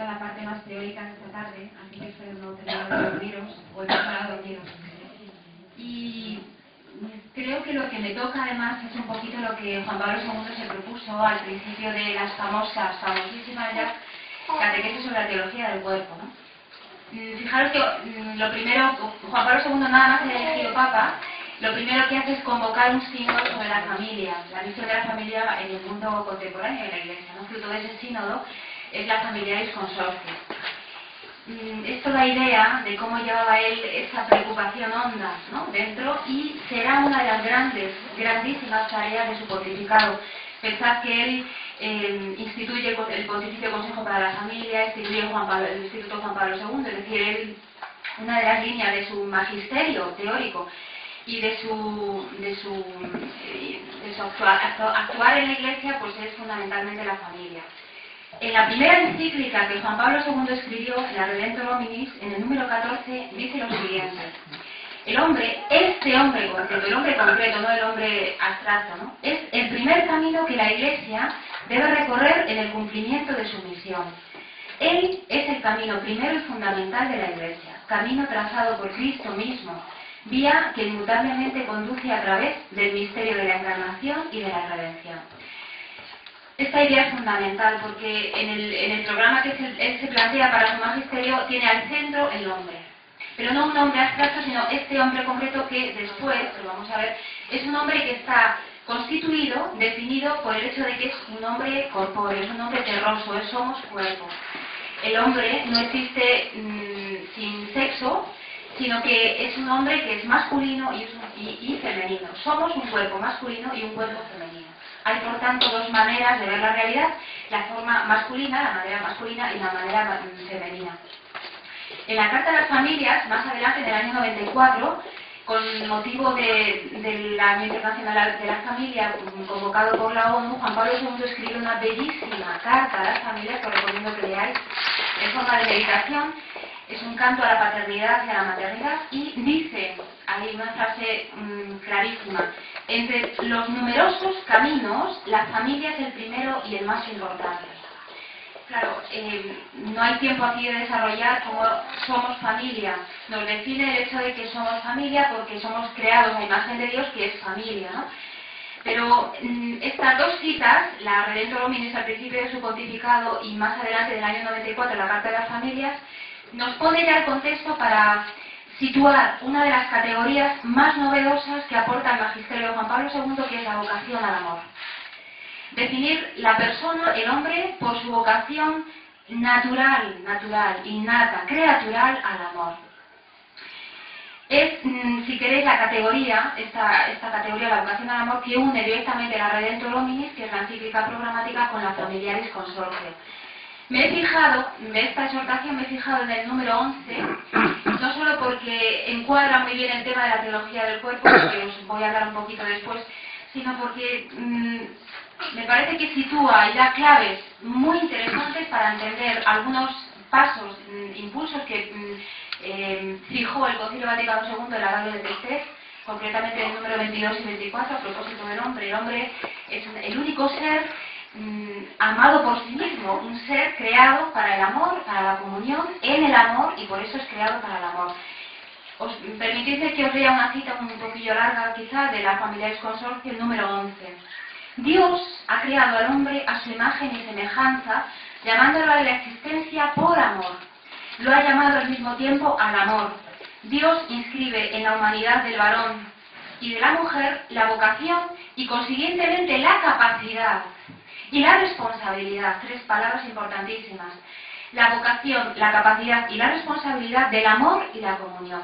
poquito la parte más teórica de esta tarde, así que espero no tener que dormiros o empezar a dormiros. Y creo que lo que me toca además es un poquito lo que Juan Pablo II se propuso al principio de las famosísimas ya catequesis sobre la teología del cuerpo, ¿no? Fijaros que lo primero, Juan Pablo II nada más haya elegido Papa, lo primero que hace es convocar un sínodo sobre la familia, la misión de la familia en el mundo contemporáneo de la Iglesia, ¿no? Fruto de ese sínodo es la Familiaris Consortio. Esto da idea de cómo llevaba él esa preocupación honda, ¿no?, dentro, y será una de las grandísimas tareas de su pontificado. Pensad que él instituye el Pontificio Consejo para la Familia, instituye el Instituto Juan Pablo II, es decir, una de las líneas de su magisterio teórico y de su actuar en la Iglesia, pues es fundamentalmente la familia. En la primera encíclica que Juan Pablo II escribió, la Redemptor Hominis, en el número 14, dice lo siguiente: el hombre, este hombre concreto, el hombre concreto, no el hombre abstracto, ¿no?, es el primer camino que la Iglesia debe recorrer en el cumplimiento de su misión. Él es el camino primero y fundamental de la Iglesia, camino trazado por Cristo mismo, vía que inmutablemente conduce a través del misterio de la encarnación y de la redención. Esta idea es fundamental porque en el programa que él se plantea para su magisterio tiene al centro el hombre. Pero no un hombre abstracto, sino este hombre concreto que después, lo vamos a ver, es un hombre que está constituido, definido por el hecho de que es un hombre corpóreo, es un hombre terroso, somos cuerpo. El hombre no existe sin sexo, sino que es un hombre que es masculino y femenino. Somos un cuerpo masculino y un cuerpo femenino. Hay, por tanto, dos maneras de ver la realidad: la forma masculina, la manera masculina, y la manera femenina. En la Carta de las Familias, más adelante, en el año 94, con motivo del Año Internacional de la Familia, convocado por la ONU, Juan Pablo II escribe una bellísima carta a las familias que os recomiendo que leáis en forma de meditación. Es un canto a la paternidad y a la maternidad, y dice, hay una frase clarísima: entre los numerosos caminos, la familia es el primero y el más importante. Claro, no hay tiempo aquí de desarrollar cómo somos familia. Nos define el hecho de que somos familia porque somos creados a imagen de Dios, que es familia, ¿no? Pero estas dos citas, la Redemptor Hominis al principio de su pontificado y más adelante del año 94, la Carta de las Familias, nos pone ya el contexto para situar una de las categorías más novedosas que aporta el magisterio de Juan Pablo II, que es la vocación al amor. Definir la persona, el hombre, por su vocación natural, innata, creatural al amor. Es, si queréis, la categoría, esta categoría, la vocación al amor, que une directamente la Redemptor Hominis, que es la encíclica programática, con la Familiaris Consortio. Me he fijado, de esta exhortación me he fijado en el número 11, no solo porque encuadra muy bien el tema de la teología del cuerpo, que os voy a hablar un poquito después, sino porque me parece que sitúa y da claves muy interesantes para entender algunos pasos, impulsos que fijó el Concilio Vaticano II en la Gaudete et Spes, concretamente el número 22 y 24, a propósito del hombre. El hombre es el único ser amado por sí mismo, un ser creado para el amor, para la comunión, en el amor, y por eso es creado para el amor. Os permitidme que os lea una cita un poquillo larga, quizá, de la Familiaris Consortio, el número 11. Dios ha creado al hombre a su imagen y semejanza, llamándolo a la existencia por amor. Lo ha llamado al mismo tiempo al amor. Dios inscribe en la humanidad del varón y de la mujer la vocación y, consiguientemente, la capacidad y la responsabilidad, tres palabras importantísimas: la vocación, la capacidad y la responsabilidad del amor y la comunión.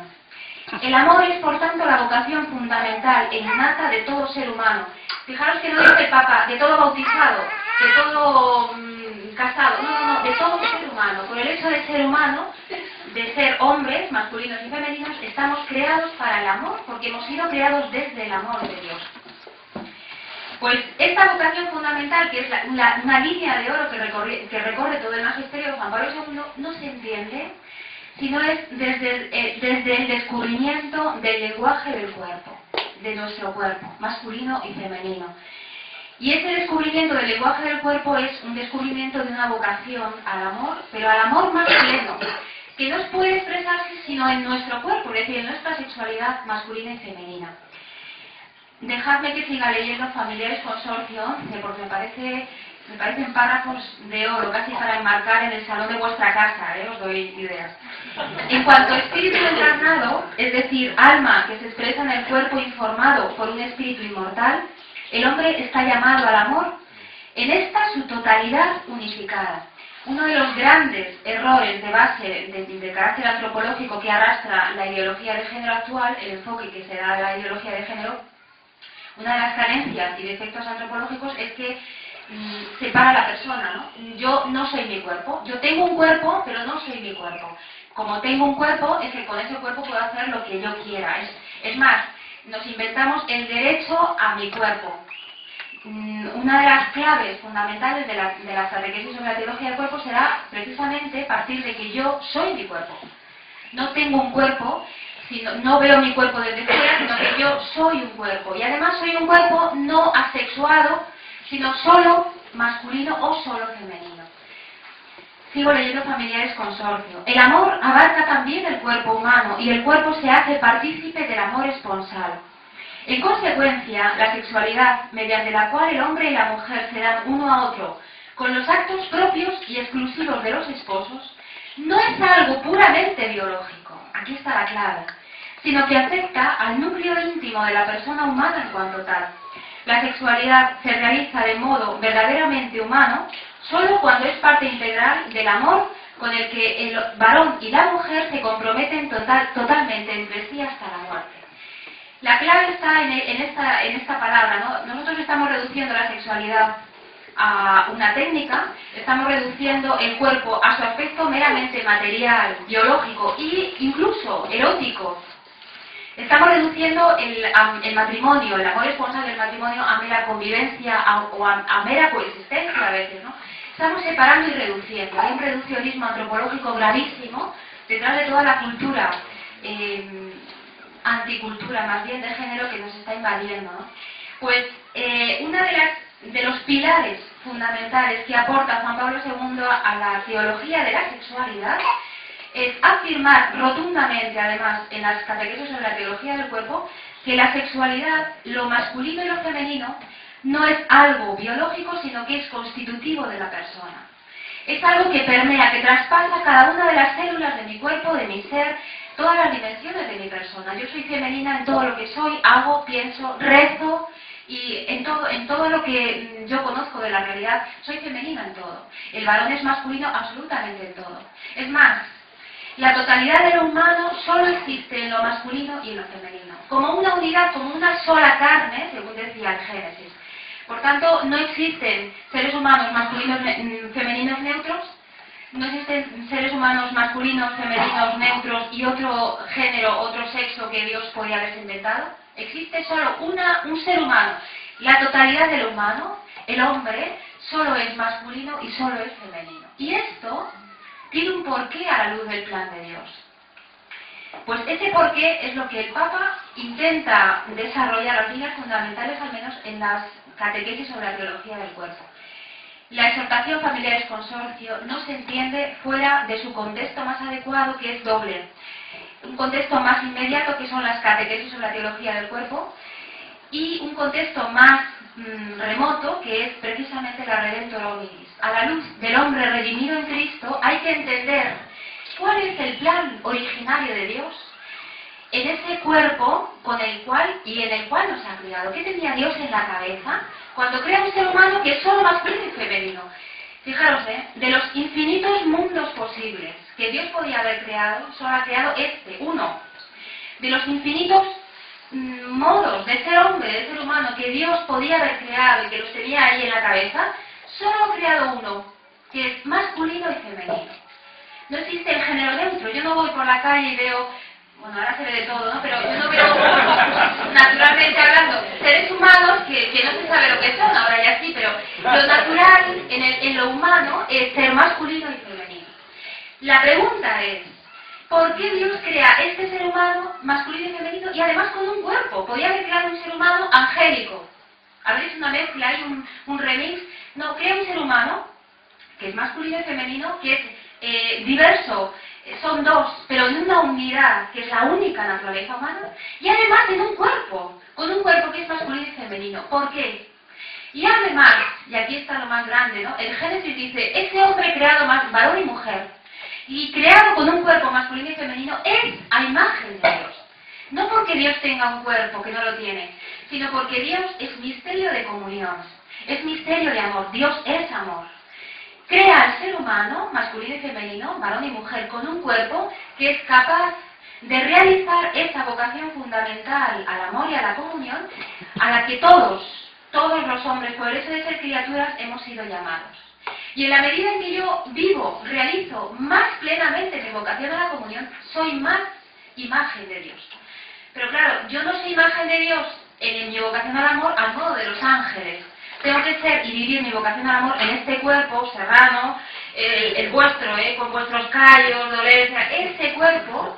El amor es, por tanto, la vocación fundamental e innata de todo ser humano. Fijaros que no dice el Papa de todo bautizado, de todo casado, no, de todo ser humano. Por el hecho de ser humano, de ser hombres, masculinos y femeninos, estamos creados para el amor, porque hemos sido creados desde el amor de Dios. Pues esta vocación fundamental, que es una línea de oro que recorre todo el magisterio de Juan Pablo II, no se entiende sino es desde el descubrimiento del lenguaje del cuerpo, de nuestro cuerpo, masculino y femenino. Y ese descubrimiento del lenguaje del cuerpo es un descubrimiento de una vocación al amor, pero al amor más pleno, que no puede expresarse sino en nuestro cuerpo, es decir, en nuestra sexualidad masculina y femenina. Dejadme que siga leyendo Familiares Consorcio 11, porque me parecen párrafos de oro, casi para enmarcar en el salón de vuestra casa, os doy ideas. En cuanto a espíritu encarnado, es decir, alma que se expresa en el cuerpo informado por un espíritu inmortal, el hombre está llamado al amor en esta su totalidad unificada. Uno de los grandes errores de base de carácter antropológico que arrastra la ideología de género actual, el enfoque que se da a la ideología de género, una de las carencias y defectos antropológicos es que separa a la persona, ¿no? Yo no soy mi cuerpo, yo tengo un cuerpo, pero no soy mi cuerpo. Como tengo un cuerpo, es que con ese cuerpo puedo hacer lo que yo quiera. Es más, nos inventamos el derecho a mi cuerpo. Una de las claves fundamentales de la catequesis sobre la teología del cuerpo será precisamente partir de que yo soy mi cuerpo. No tengo un cuerpo, no veo mi cuerpo desde fuera, sino que yo soy un cuerpo. Y además soy un cuerpo no asexuado, sino solo masculino o solo femenino. Sigo leyendo Familiares Consorcio. El amor abarca también el cuerpo humano y el cuerpo se hace partícipe del amor esponsal. En consecuencia, la sexualidad, mediante la cual el hombre y la mujer se dan uno a otro con los actos propios y exclusivos de los esposos, no es algo puramente biológico, aquí está la clave, sino que afecta al núcleo íntimo de la persona humana en cuanto tal. La sexualidad se realiza de modo verdaderamente humano solo cuando es parte integral del amor con el que el varón y la mujer se comprometen totalmente entre sí hasta la muerte. La clave está en esta palabra, ¿no? Nosotros estamos reduciendo la sexualidad a una técnica, estamos reduciendo el cuerpo a su aspecto meramente material, biológico e incluso erótico. Estamos reduciendo el matrimonio, el amor esponsal del matrimonio a mera convivencia o a mera coexistencia a veces, ¿no? Estamos separando y reduciendo. Hay un reduccionismo antropológico gravísimo detrás de toda la cultura, anticultura más bien de género que nos está invadiendo, ¿no? Pues uno de los pilares fundamentales que aporta Juan Pablo II a la teología de la sexualidad es afirmar rotundamente, además, en las catequesis sobre la teología del cuerpo, que la sexualidad, lo masculino y lo femenino, no es algo biológico, sino que es constitutivo de la persona. Es algo que permea, que traspasa cada una de las células de mi cuerpo, de mi ser, todas las dimensiones de mi persona. Yo soy femenina en todo lo que soy, hago, pienso, rezo, y en todo lo que yo conozco de la realidad, soy femenina en todo. El varón es masculino absolutamente en todo. Es más, la totalidad de lo humano solo existe en lo masculino y en lo femenino, como una unidad, como una sola carne, según decía el Génesis. Por tanto, no existen seres humanos masculinos, femeninos neutros, no existen seres humanos masculinos, femeninos, neutros y otro género, otro sexo que Dios podría haberse inventado. Existe solo un ser humano. La totalidad de lo humano, el hombre, solo es masculino y solo es femenino. Y esto tiene un porqué a la luz del plan de Dios. Pues ese porqué es lo que el Papa intenta desarrollar, las líneas fundamentales al menos en las catequesis sobre la teología del cuerpo. La exhortación Familiares Consorcio no se entiende fuera de su contexto más adecuado, que es doble. Un contexto más inmediato, que son las catequesis sobre la teología del cuerpo, y un contexto más remoto, que es precisamente la Redemptor Hominis. A la luz del hombre redimido en Cristo hay que entender cuál es el plan originario de Dios en ese cuerpo con el cual y en el cual nos ha creado. ¿Qué tenía Dios en la cabeza cuando crea un ser humano que es solo masculino y femenino? Fijaros, de los infinitos mundos posibles que Dios podía haber creado, solo ha creado uno. De los infinitos modos de ser hombre, de ser humano, que Dios podía haber creado y que los tenía ahí en la cabeza, solo ha creado uno, que es masculino y femenino. No existe el género neutro. Yo no voy por la calle y veo, bueno, ahora se ve de todo, ¿no? Pero yo no veo, naturalmente hablando, seres humanos que no se sabe lo que son, ahora ya sí, pero lo natural en lo humano es ser masculino y femenino. La pregunta es, ¿por qué Dios crea este ser humano masculino y femenino y además con un cuerpo? Podría haber creado un ser humano angélico, a ver, es una mezcla, hay un remix. No, crea un ser humano que es masculino y femenino, que es diverso, son dos, pero en una unidad, que es la única naturaleza humana, y además en un cuerpo, con un cuerpo que es masculino y femenino. ¿Por qué? Y además, y aquí está lo más grande, ¿no? El Génesis dice, ese hombre creado más varón y mujer, y creado con un cuerpo masculino y femenino, es a imagen de Dios. No porque Dios tenga un cuerpo, que no lo tiene, sino porque Dios es misterio de comunión, es misterio de amor, Dios es amor. Crea al ser humano, masculino y femenino, varón y mujer, con un cuerpo que es capaz de realizar esa vocación fundamental al amor y a la comunión, a la que todos los hombres, por el hecho de ser criaturas, hemos sido llamados. Y en la medida en que yo vivo, realizo más plenamente mi vocación a la comunión, soy más imagen de Dios. Pero claro, yo no soy imagen de Dios en mi vocación al amor al modo de los ángeles. Tengo que ser y vivir mi vocación al amor en este cuerpo serrano, el vuestro, con vuestros callos, dolencia. Este cuerpo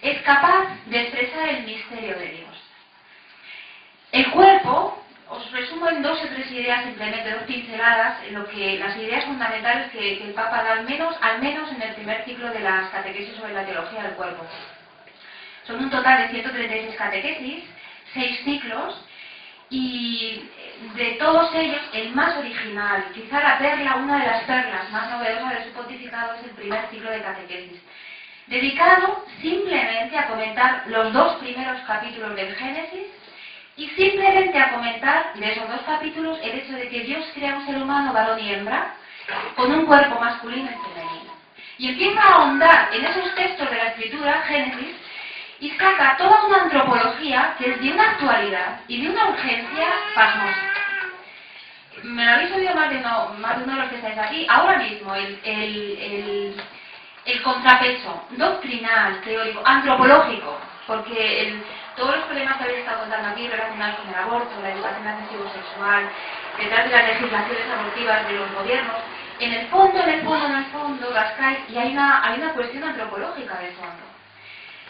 es capaz de expresar el misterio de Dios. El cuerpo, os resumo en 2 o 3 ideas, simplemente 2 pinceladas, las ideas fundamentales que el Papa da al menos en el primer ciclo de las catequesis sobre la teología del cuerpo. Son un total de 136 catequesis, 6 ciclos, y de todos ellos, el más original, quizá la perla, una de las perlas más novedosas de su pontificado, es el primer ciclo de catequesis, dedicado simplemente a comentar los 2 primeros capítulos del Génesis y simplemente a comentar de esos 2 capítulos el hecho de que Dios crea un ser humano, varón y hembra, con un cuerpo masculino y femenino. Y empieza a ahondar en esos textos de la Escritura, Génesis, y saca toda una antropología que es de una actualidad y de una urgencia pasmosa. Me lo habéis oído más de uno de los que estáis aquí. Ahora mismo, el contrapeso doctrinal, teórico, antropológico, porque todos los problemas que habéis estado contando aquí relacionados con el aborto, la educación afectivo-sexual, detrás de las legislaciones abortivas de los gobiernos, en el fondo, rascáis y hay una cuestión antropológica de fondo.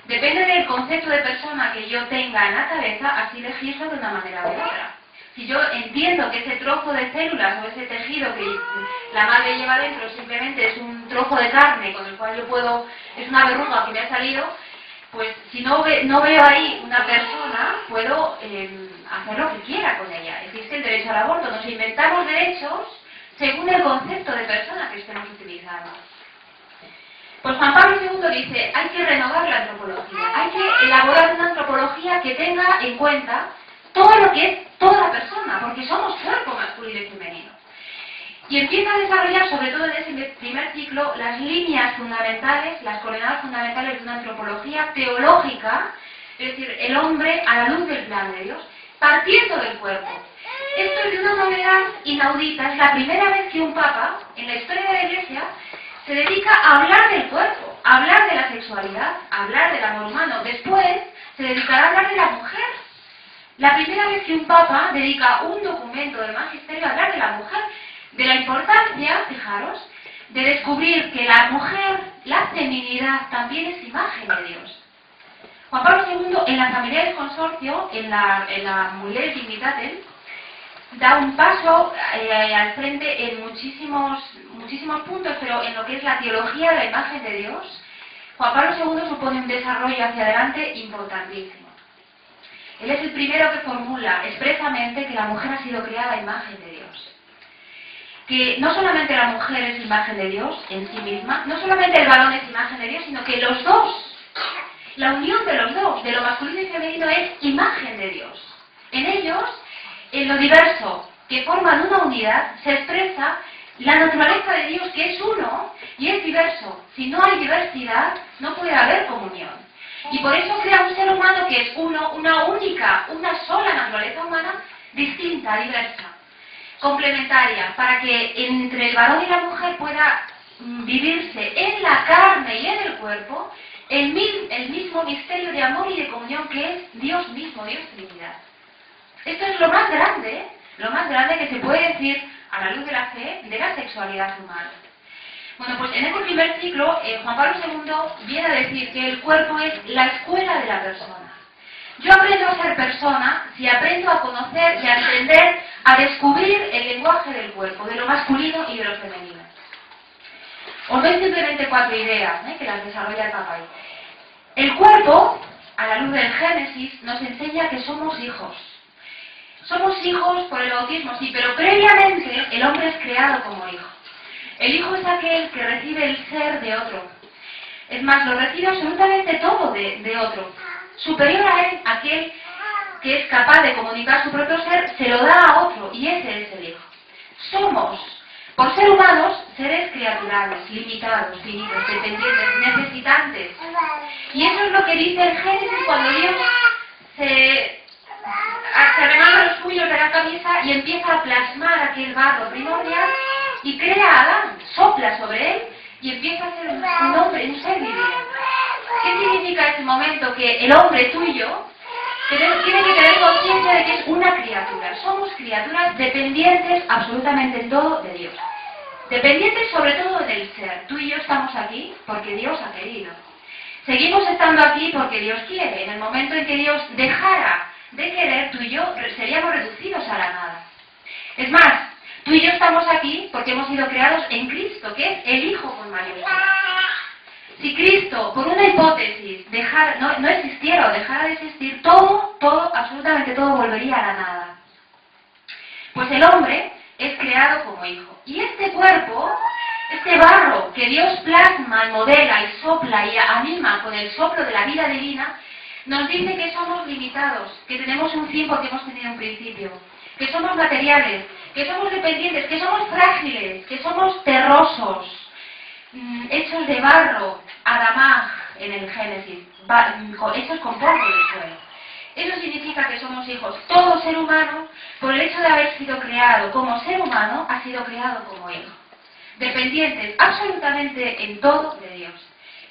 Depende del concepto de persona que yo tenga en la cabeza, así legislo de una manera u otra. Si yo entiendo que ese trozo de células o ese tejido que la madre lleva dentro simplemente es un trozo de carne con el cual yo puedo, es una verruga que me ha salido, pues si no veo ahí una persona, puedo hacer lo que quiera con ella. Existe el derecho al aborto, nos inventamos derechos según el concepto de persona que estemos utilizando. Pues Juan Pablo II dice, hay que renovar la antropología, hay que elaborar una antropología que tenga en cuenta todo lo que es toda la persona, porque somos cuerpo masculino y femenino. Y empieza a desarrollar, sobre todo en ese primer ciclo, las líneas fundamentales, las coordenadas fundamentales de una antropología teológica, es decir, el hombre a la luz del plan de Dios, partiendo del cuerpo. Esto es de una novedad inaudita, es la primera vez que un papa, en la historia de la Iglesia, se dedica a hablar del cuerpo, a hablar de la sexualidad, a hablar del amor humano. Después se dedicará a hablar de la mujer. La primera vez que un papa dedica un documento del magisterio a hablar de la mujer, de la importancia, fijaros, de descubrir que la mujer, la feminidad, también es imagen de Dios. Juan Pablo II, en la Familia del Consorcio, en la Mulieris Dignitatem, da un paso al frente en muchísimos puntos, pero en lo que es la teología de la imagen de Dios, Juan Pablo II supone un desarrollo hacia adelante importantísimo. Él es el primero que formula expresamente que la mujer ha sido creada a imagen de Dios. Que no solamente la mujer es imagen de Dios en sí misma, no solamente el varón es imagen de Dios, sino que los dos, la unión de los dos, de lo masculino y femenino, es imagen de Dios. En ellos, en lo diverso, que forman una unidad, se expresa la naturaleza de Dios, que es uno y es diverso. Si no hay diversidad, no puede haber comunión. Y por eso crea un ser humano que es uno, una única, una sola naturaleza humana, distinta, diversa, complementaria, para que entre el varón y la mujer pueda vivirse en la carne y en el cuerpo el mismo misterio de amor y de comunión que es Dios mismo, Dios Trinidad. Esto es lo más grande que se puede decir a la luz de la fe de la sexualidad humana. Bueno, pues en este primer ciclo, Juan Pablo II viene a decir que el cuerpo es la escuela de la persona. Yo aprendo a ser persona si aprendo a conocer y a entender a descubrir el lenguaje del cuerpo, de lo masculino y de lo femenino. Os doy simplemente 4 ideas que las desarrolla el Papa ahí. El cuerpo, a la luz del Génesis, nos enseña que somos hijos. Somos hijos por el bautismo, sí, pero previamente el hombre es creado como hijo. El hijo es aquel que recibe el ser de otro. Es más, lo recibe absolutamente todo de otro. Superior a él, aquel que es capaz de comunicar su propio ser, se lo da a otro, y ese es el hijo. Somos, por ser humanos, seres criaturales, limitados, finitos, dependientes, necesitantes. Y eso es lo que dice el Génesis cuando Dios se remanga los puños de la camisa y empieza a plasmar aquel barro primordial y crea a Adán, sopla sobre él y empieza a ser un hombre, un ser viviente. ¿Qué significa ese momento? Que el hombre tuyo tiene que tener conciencia de que es una criatura. Somos criaturas dependientes absolutamente en todo de Dios. Dependientes sobre todo del ser. Tú y yo estamos aquí porque Dios ha querido. Seguimos estando aquí porque Dios quiere. En el momento en que Dios dejara de querer, tú y yo seríamos reducidos a la nada. Es más, tú y yo estamos aquí porque hemos sido creados en Cristo, que es el Hijo con mayúscula. Si Cristo, por una hipótesis, no existiera o dejara de existir, todo, absolutamente todo volvería a la nada. Pues el hombre es creado como hijo. Y este cuerpo, este barro que Dios plasma y modela y sopla y anima con el soplo de la vida divina, nos dice que somos limitados, que tenemos un fin porque hemos tenido un principio, que somos materiales, que somos dependientes, que somos frágiles, que somos terrosos, hechos de barro, adamaj en el Génesis, hechos con polvo del suelo. Eso significa que somos hijos. Todo ser humano, por el hecho de haber sido creado como ser humano, ha sido creado como hijo. Dependientes absolutamente en todo de Dios.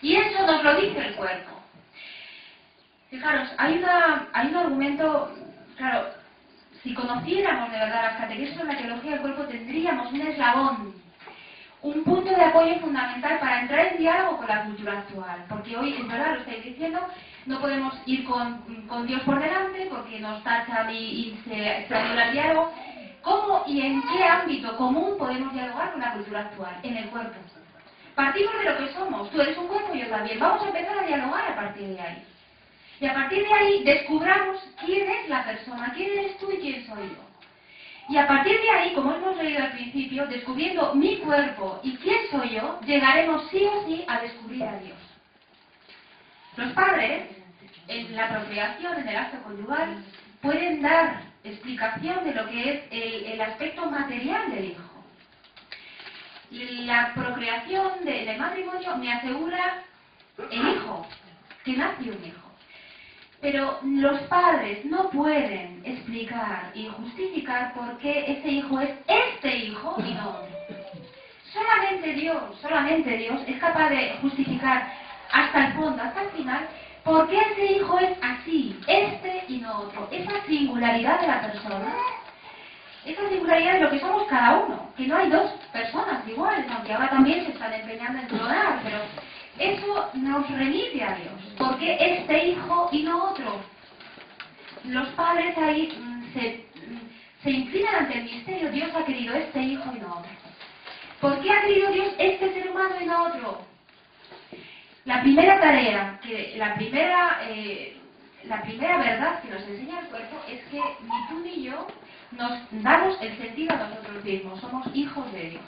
Y eso nos lo dice el cuerpo. Fijaros, hay un argumento, claro, si conociéramos de verdad las catequesis de la teología del cuerpo, tendríamos un eslabón, un punto de apoyo fundamental para entrar en diálogo con la cultura actual. Porque hoy, en verdad, lo estáis diciendo, no podemos ir con Dios por delante porque nos tachan y se anula el diálogo. ¿Cómo y en qué ámbito común podemos dialogar con la cultura actual? En el cuerpo. Partimos de lo que somos. Tú eres un cuerpo y yo también. Vamos a empezar a dialogar a partir de ahí. Y a partir de ahí descubramos quién es la persona, quién eres tú y quién soy yo. Y a partir de ahí, como hemos leído al principio, descubriendo mi cuerpo y quién soy yo, llegaremos sí o sí a descubrir a Dios. Los padres, en la procreación, en el acto conyugal, pueden dar explicación de lo que es el aspecto material del hijo. La procreación del matrimonio me asegura el hijo, que nace un hijo. Pero los padres no pueden explicar y justificar por qué ese hijo es este hijo y no otro. Solamente Dios es capaz de justificar hasta el fondo, hasta el final, por qué ese hijo es así, este y no otro. Esa singularidad de la persona, esa singularidad de lo que somos cada uno, que no hay dos personas iguales, aunque ahora también se están empeñando en clonar, pero eso nos remite a Dios. ¿Por qué este hijo y no otro? Los padres ahí se inclinan ante el misterio. Dios ha querido este hijo y no otro. ¿Por qué ha querido Dios este ser humano y no otro? La primera tarea, la primera verdad que nos enseña el cuerpo es que ni tú ni yo nos damos el sentido a nosotros mismos. Somos hijos de Dios.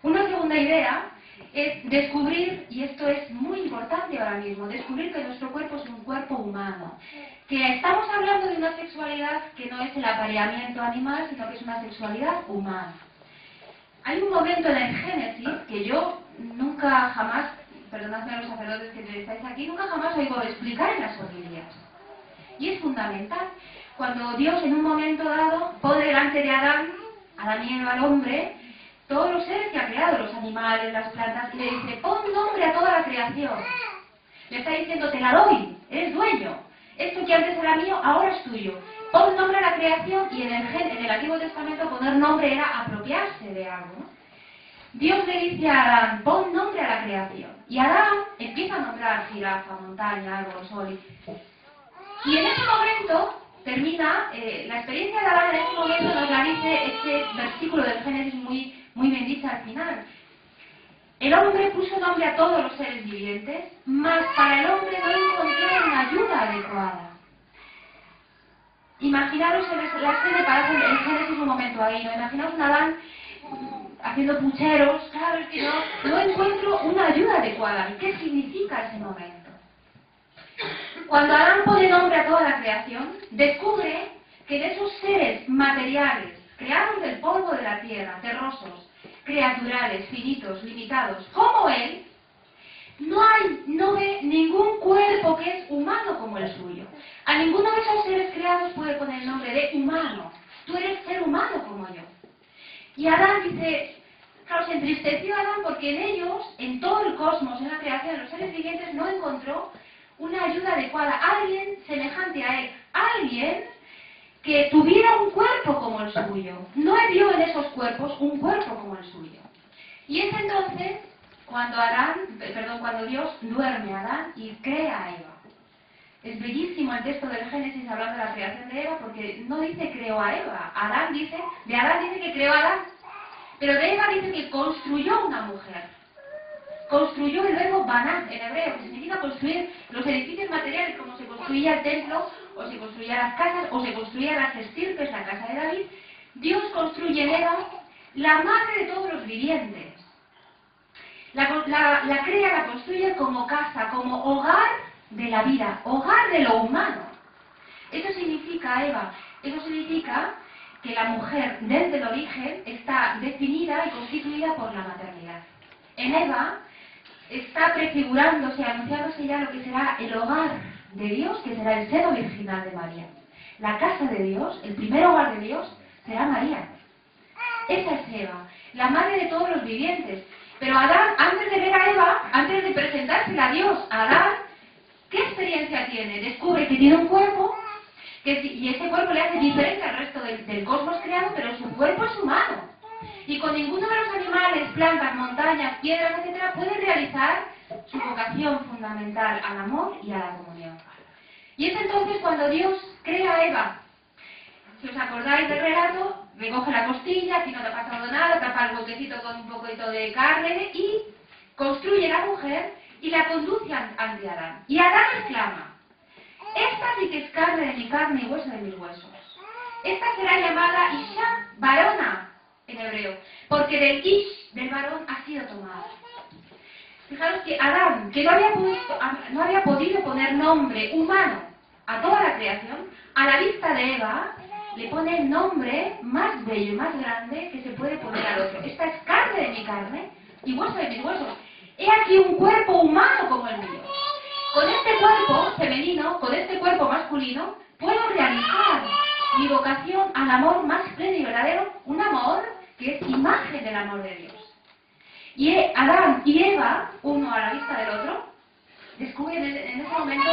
Una segunda idea es descubrir, y esto es muy importante ahora mismo, descubrir que nuestro cuerpo es un cuerpo humano, que estamos hablando de una sexualidad que no es el apareamiento animal, sino que es una sexualidad humana. Hay un momento en el Génesis que yo nunca jamás, perdonadme a los sacerdotes que estáis aquí, nunca jamás oigo explicar en las homilías. Y es fundamental. Cuando Dios en un momento dado pone delante de Adán y Eva, al hombre, todos los seres que ha creado, los animales, las plantas, y le dice, pon nombre a toda la creación. Le está diciendo, te la doy, eres dueño. Esto que antes era mío, ahora es tuyo. Pon nombre a la creación, y en el Antiguo Testamento poner nombre era apropiarse de algo, ¿no? Dios le dice a Adán, pon nombre a la creación. Y Adán empieza a nombrar jirafa, montaña, árbol, sol. Y en ese momento, termina, la experiencia de Adán en ese momento nos la dice este versículo del Génesis muy bien dicho al final. El hombre puso nombre a todos los seres vivientes, mas para el hombre no encontró una ayuda adecuada. Imaginaros la escena para hacer el Génesis un momento ahí, ¿no? Imaginaos a Adán haciendo pucheros, claro, es que no encuentro una ayuda adecuada. ¿Qué significa ese momento? Cuando Adán pone nombre a toda la creación, descubre que de esos seres materiales, creados del polvo de la tierra, terrosos, criaturales, finitos, limitados, como él, no ve ningún cuerpo que es humano como el suyo. A ninguno de esos seres creados puede poner el nombre de humano. Tú eres ser humano como yo. Y Adán dice, claro, se entristeció Adán porque en ellos, en todo el cosmos, en la creación de los seres vivientes, no encontró una ayuda adecuada, alguien semejante a él, alguien que tuviera un cuerpo como el suyo. No vio en esos cuerpos un cuerpo como el suyo. Y es entonces cuando Dios duerme a Adán y crea a Eva. Es bellísimo el texto del Génesis hablando de la creación de Eva, porque no dice creó a Eva. De Adán dice que creó a Adán, pero de Eva dice que construyó una mujer. Construyó el verbo baná en hebreo, que significa construir los edificios materiales, como se construía el templo, o se construían las casas, o se construían las estirpes, la casa de David. Dios construye en Eva la madre de todos los vivientes. La crea, la construye como casa, como hogar de la vida, hogar de lo humano. Eso significa, Eva, eso significa que la mujer desde el origen está definida y constituida por la maternidad. En Eva está prefigurándose, anunciándose ya lo que será el hogar de Dios, que será el seno virginal de María. La casa de Dios, el primer hogar de Dios, será María. Esa es Eva, la madre de todos los vivientes. Pero Adán, antes de ver a Eva, antes de presentársela a Dios, Adán, ¿qué experiencia tiene? Descubre que tiene un cuerpo, y ese cuerpo le hace diferente al resto del cosmos creado, pero su cuerpo es humano. Y con ninguno de los animales, plantas, montañas, piedras, etc., puede realizar su vocación fundamental al amor y a la comunión. Y es entonces cuando Dios crea a Eva. Si os acordáis del relato, recoge la costilla, aquí no te ha pasado nada, tapa el huequecito con un poquito de carne y construye la mujer y la conduce ante Adán. Y Adán exclama: esta sí que es carne de mi carne y hueso de mis huesos. Esta será llamada Isha, varona, en hebreo, porque del Ish, del varón, ha sido tomada. Fijaros que Adán, que no había podido poner nombre humano a toda la creación, a la vista de Eva, le pone el nombre más bello y más grande que se puede poner al otro. Esta es carne de mi carne y hueso de mis huesos. He aquí un cuerpo humano como el mío. Con este cuerpo femenino, con este cuerpo masculino, puedo realizar mi vocación al amor más pleno y verdadero, un amor que es imagen del amor de Dios. Y Adán y Eva, uno a la vista del otro, descubren en ese momento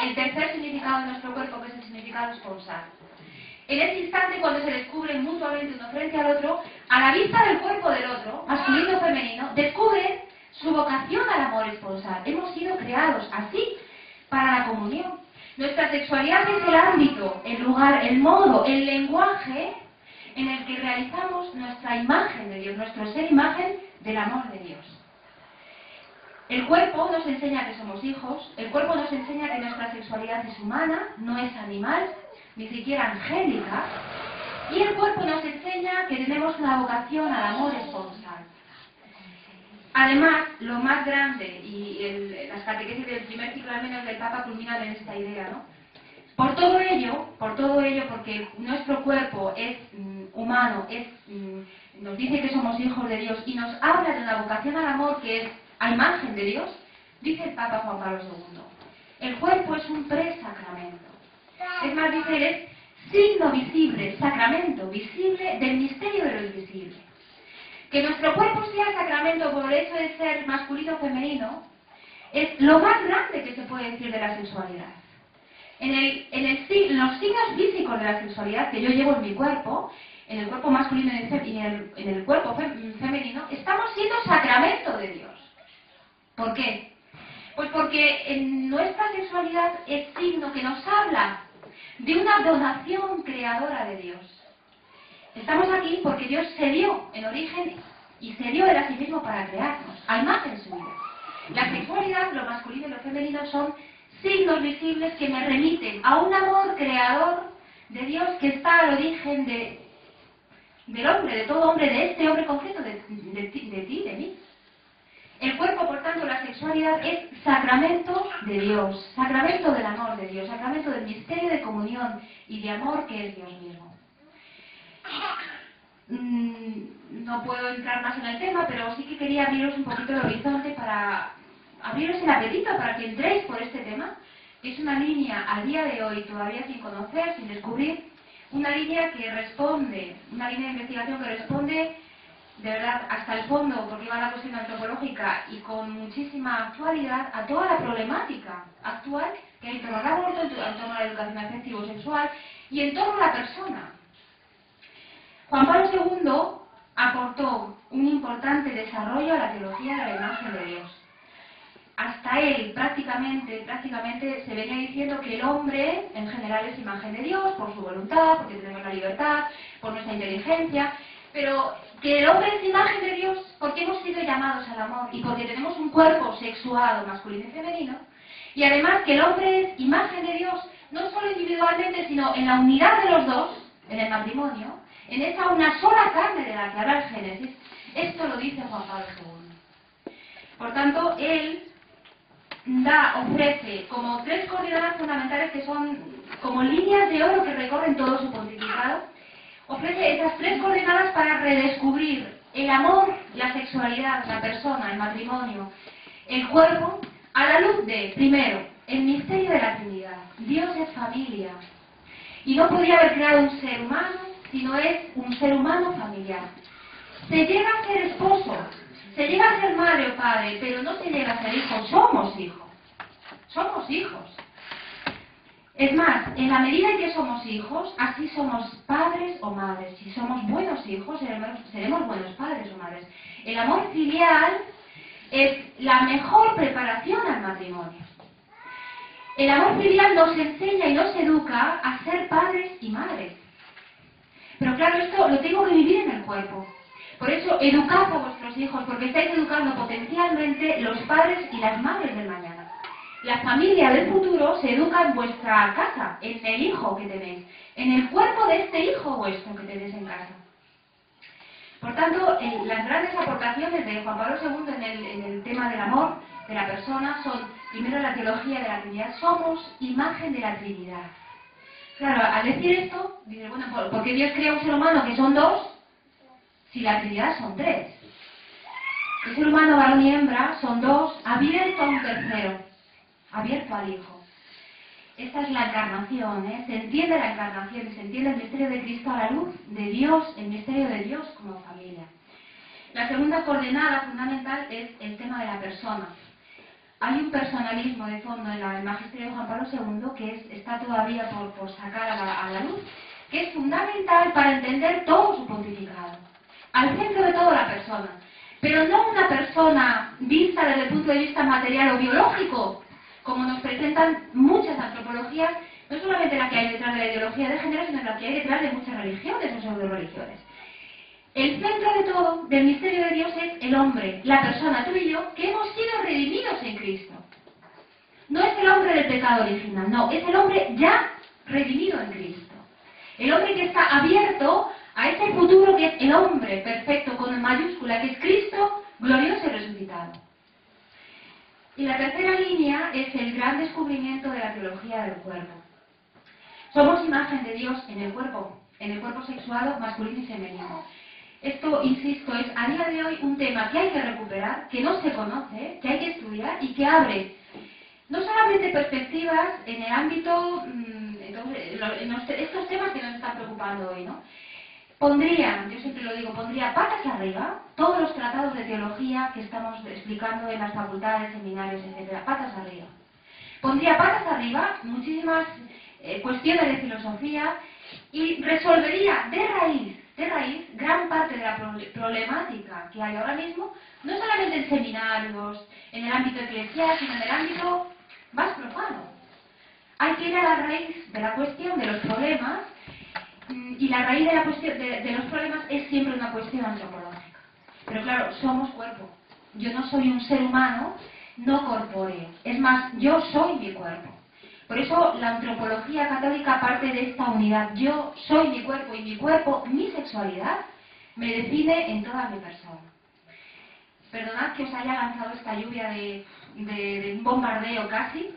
el tercer significado de nuestro cuerpo, que es el significado esponsal. En ese instante, cuando se descubren mutuamente uno frente al otro, a la vista del cuerpo del otro, masculino o femenino, descubren su vocación al amor esponsal. Hemos sido creados así para la comunión. Nuestra sexualidad es el ámbito, el lugar, el modo, el lenguaje en el que realizamos nuestra imagen de Dios, nuestro ser imagen del amor de Dios. El cuerpo nos enseña que somos hijos, el cuerpo nos enseña que nuestra sexualidad es humana, no es animal, ni siquiera angélica, y el cuerpo nos enseña que tenemos una vocación al amor esponsal. Además, lo más grande, y las catequesis del primer ciclo al menos del Papa culminan en esta idea, ¿no? Por todo ello, porque nuestro cuerpo es humano, nos dice que somos hijos de Dios y nos habla de una vocación al amor que es a imagen de Dios, dice el Papa Juan Pablo II, el cuerpo es un presacramento. Es más, dice, es signo visible, sacramento visible del misterio de lo invisible. Que nuestro cuerpo sea sacramento por el hecho de ser masculino o femenino es lo más grande que se puede decir de la sexualidad. En los signos físicos de la sexualidad que yo llevo en mi cuerpo, en el cuerpo masculino y en el cuerpo femenino, estamos siendo sacramento de Dios. ¿Por qué? Pues porque en nuestra sexualidad es signo que nos habla de una donación creadora de Dios. Estamos aquí porque Dios se dio en origen y se dio Él a sí mismo para crearnos, a imagen suya. La sexualidad, lo masculino y lo femenino son signos visibles que me remiten a un amor creador de Dios que está al origen del hombre, de todo hombre, de este hombre concreto, de ti, de mí. El cuerpo, por tanto, la sexualidad es sacramento de Dios, sacramento del amor de Dios, sacramento del misterio de comunión y de amor que es Dios mismo. No puedo entrar más en el tema, pero sí que quería abriros un poquito el horizonte para abriros el apetito para que entréis por este tema. Es una línea a día de hoy todavía sin conocer, sin descubrir, una línea que responde, una línea de investigación que responde de verdad hasta el fondo, porque va a la cuestión antropológica y con muchísima actualidad a toda la problemática actual que hay en torno al aborto, en torno a la educación afectivo-sexual y en torno a la persona. Juan Pablo II aportó un importante desarrollo a la teología de la imagen de Dios. Hasta él prácticamente se venía diciendo que el hombre en general es imagen de Dios por su voluntad, porque tenemos la libertad, por nuestra inteligencia, pero que el hombre es imagen de Dios porque hemos sido llamados al amor y porque tenemos un cuerpo sexuado masculino y femenino, y además que el hombre es imagen de Dios no solo individualmente sino en la unidad de los dos, en el matrimonio, en esa una sola carne de la que habla el Génesis. Esto lo dice Juan Pablo II. Por tanto, él ofrece como tres coordenadas fundamentales que son como líneas de oro que recorren todo su pontificado. Ofrece esas tres coordenadas para redescubrir el amor, la sexualidad, la persona, el matrimonio, el cuerpo, a la luz de, primero, el misterio de la Trinidad. Dios es familia y no podría haber creado un ser humano si no es un ser humano familiar. Se llega a ser esposo, se llega a ser madre o padre, pero no se llega a ser hijo. Somos hijos. Somos hijos. Es más, en la medida en que somos hijos, así somos padres o madres. Si somos buenos hijos, seremos buenos padres o madres. El amor filial es la mejor preparación al matrimonio. El amor filial nos enseña y nos educa a ser padres y madres. Pero claro, esto lo tengo que vivir en el cuerpo. Por eso, educad a vuestros hijos, porque estáis educando potencialmente los padres y las madres del mañana. La familia del futuro se educa en vuestra casa, en el hijo que tenéis, en el cuerpo de este hijo vuestro que tenéis en casa. Por tanto, las grandes aportaciones de Juan Pablo II en el tema del amor de la persona son, primero, la teología de la Trinidad. Somos imagen de la Trinidad. Claro, al decir esto, dice, bueno, ¿por qué Dios crea un ser humano que son dos si la Trinidad son tres? El ser humano, varón y hembra, son dos, abierto a un tercero, abierto al Hijo. Esta es la encarnación, ¿eh? Se entiende la encarnación y se entiende el misterio de Cristo a la luz de Dios, el misterio de Dios como familia. La segunda coordenada fundamental es el tema de la persona. Hay un personalismo de fondo en el magisterio de Juan Pablo II que está todavía por sacar a la luz, que es fundamental para entender todo su pontificado. Al centro de todo la persona, pero no una persona vista desde el punto de vista material o biológico, como nos presentan muchas antropologías, no solamente la que hay detrás de la ideología de género, sino la que hay detrás de muchas religiones o pseudo-religiones. El centro de todo, del misterio de Dios, es el hombre, la persona, tú y yo, que hemos sido redimidos en Cristo. No es el hombre del pecado original, no, es el hombre ya redimido en Cristo. El hombre que está abierto a ese futuro que es el hombre perfecto, con mayúscula, que es Cristo, glorioso y resucitado. Y la tercera línea es el gran descubrimiento de la teología del cuerpo. Somos imagen de Dios en el cuerpo sexuado, masculino y femenino. Esto, insisto, es a día de hoy un tema que hay que recuperar, que no se conoce, que hay que estudiar y que abre no solamente perspectivas en el ámbito, estos temas que nos están preocupando hoy, ¿no? Yo siempre lo digo, pondría patas arriba todos los tratados de teología que estamos explicando en las facultades, seminarios, etcétera, patas arriba. Pondría patas arriba muchísimas cuestiones de filosofía y resolvería de raíz gran parte de la problemática que hay ahora mismo, no solamente en seminarios, en el ámbito eclesial, sino en el ámbito más profano. hay que ir a la raíz de la cuestión, de los problemas, y la raíz de la cuestión de los problemas es siempre una cuestión antropológica. Pero claro, somos cuerpo. Yo no soy un ser humano no corpóreo. Es más, yo soy mi cuerpo. Por eso la antropología católica parte de esta unidad. Yo soy mi cuerpo y mi cuerpo, mi sexualidad, me define en toda mi persona. Perdonad que os haya lanzado esta lluvia de un bombardeo casi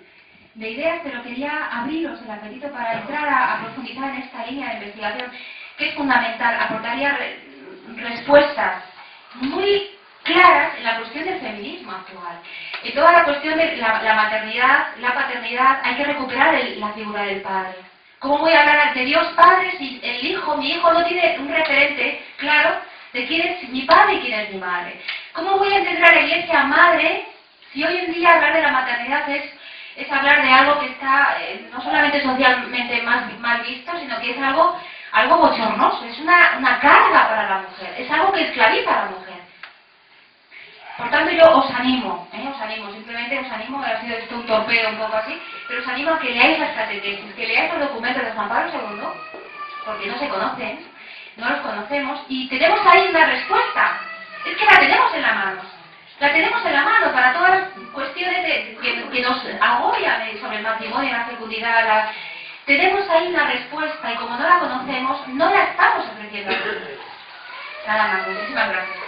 de ideas, pero quería abriros el apetito para entrar a profundizar en esta línea de investigación que es fundamental. Aportaría respuestas muy claras en la cuestión del feminismo actual. En toda la cuestión de la maternidad, la paternidad, hay que recuperar la figura del padre. ¿Cómo voy a hablar de Dios Padre si el hijo, mi hijo no tiene un referente claro de quién es mi padre y quién es mi madre? ¿Cómo voy a entender a la Iglesia madre si hoy en día hablar de la maternidad es hablar de algo que está no solamente socialmente mal visto, sino que es algo bochornoso, es una carga para la mujer, es algo que esclaviza a la mujer? Por tanto, yo os animo, simplemente os animo, ha sido esto un torpeo un poco así, pero os animo a que leáis las catequesis, que leáis los documentos de Juan Pablo II, porque no se conocen, no los conocemos, y tenemos ahí una respuesta. Es que la tenemos en la mano. La tenemos en la mano para todas las cuestiones que nos agobian sobre el matrimonio, la fecundidad. Tenemos ahí una respuesta y como no la conocemos, no la estamos ofreciendo. Nada más, muchísimas gracias.